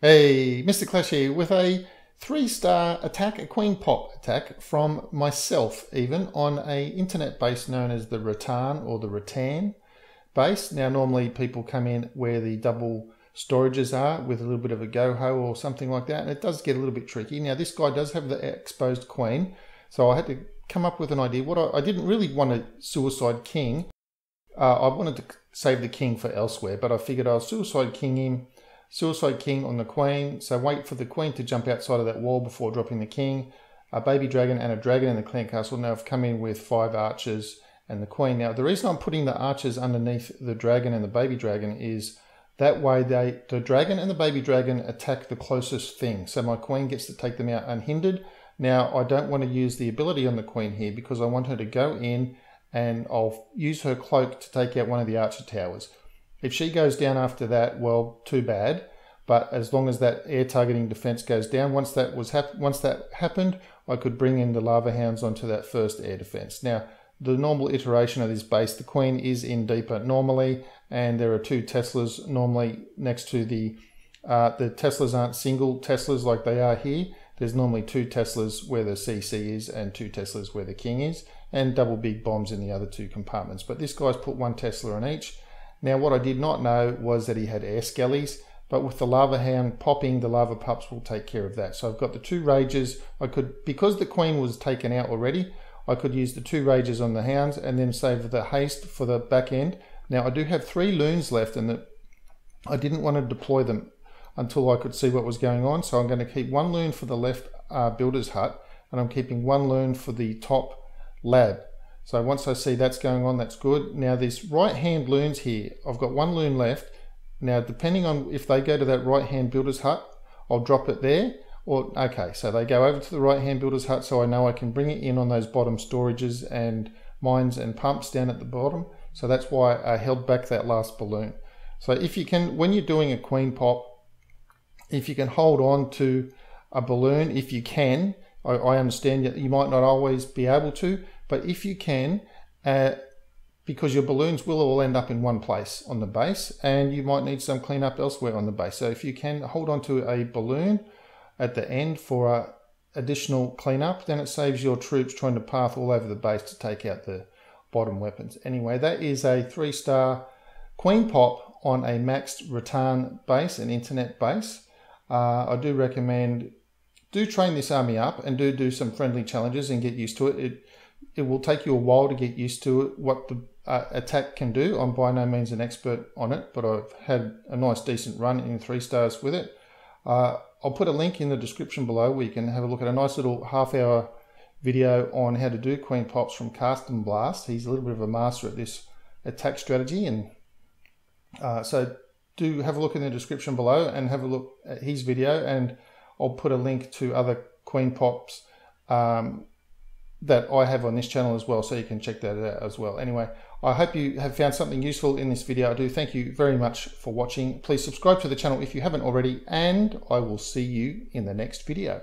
Hey, MisterClash here with a 3-star attack, a queen pop attack from myself even on a internet base known as the RATTAN or the RATTAN base. Now normally people come in where the double storages are with a little bit of a go-ho or something like that, and it does get a little bit tricky. Now this guy does have the exposed queen, so I had to come up with an idea. I didn't really want a suicide king. I wanted to save the king for elsewhere, but I figured I'll suicide king him. Suicide king on the queen, so wait for the queen to jump outside of that wall before dropping the king. A baby dragon and a dragon in the clan castle. Now I've come in with 5 archers and the queen. Now the reason I'm putting the archers underneath the dragon and the baby dragon is that way the dragon and the baby dragon attack the closest thing. So my queen gets to take them out unhindered. Now I don't want to use the ability on the queen here because I want her to go in and I'll use her cloak to take out one of the archer towers. If she goes down after that, well, too bad. But as long as that air targeting defense goes down, once that happened, I could bring in the lava hounds onto that first air defense. Now, the normal iteration of this base, the queen is in deeper normally, and there are 2 Teslas normally next to the Teslas aren't single Teslas like they are here. There's normally 2 Teslas where the CC is and 2 Teslas where the king is, and double big bombs in the other 2 compartments. But this guy's put 1 Tesla on each. Now what I did not know was that he had air skellies, but with the lava hound popping, the lava pups will take care of that. So I've got the 2 rages. I could, because the queen was taken out already, I could use the 2 rages on the hounds and then save the haste for the back end. Now I do have 3 loons left, and I didn't want to deploy them until I could see what was going on. So I'm going to keep 1 loon for the left builder's hut, and I'm keeping 1 loon for the top lab. So once I see that's going on, that's good. Now this right hand loons here, I've got 1 loon left. Now depending on if they go to that right hand builder's hut, I'll drop it there. Or okay, so they go over to the right hand builder's hut, so I know I can bring it in on those bottom storages and mines and pumps down at the bottom. So that's why I held back that last balloon. So if you can, when you're doing a queen pop, if you can hold on to a balloon, if you can, I understand that you might not always be able to, but if you can, because your balloons will all end up in one place on the base, and you might need some cleanup elsewhere on the base. So if you can hold on to a balloon at the end for additional cleanup, then it saves your troops trying to path all over the base to take out the bottom weapons. Anyway, that is a 3-star queen pop on a maxed rattan base, an internet base. I do recommend, do train this army up and do some friendly challenges and get used to it. It will take you a while to get used to it, what the attack can do. I'm by no means an expert on it, but I've had a nice decent run in 3 stars with it. I'll put a link in the description below where you can have a look at a nice little half-hour video on how to do queen pops from Cast and Blast. He's a little bit of a master at this attack strategy, and so do have a look in the description below and have a look at his video, and I'll put a link to other queen pops that I have on this channel as well, so you can check that out as well. Anyway, I hope you have found something useful in this video. I do thank you very much for watching. Please subscribe to the channel if you haven't already, and I will see you in the next video.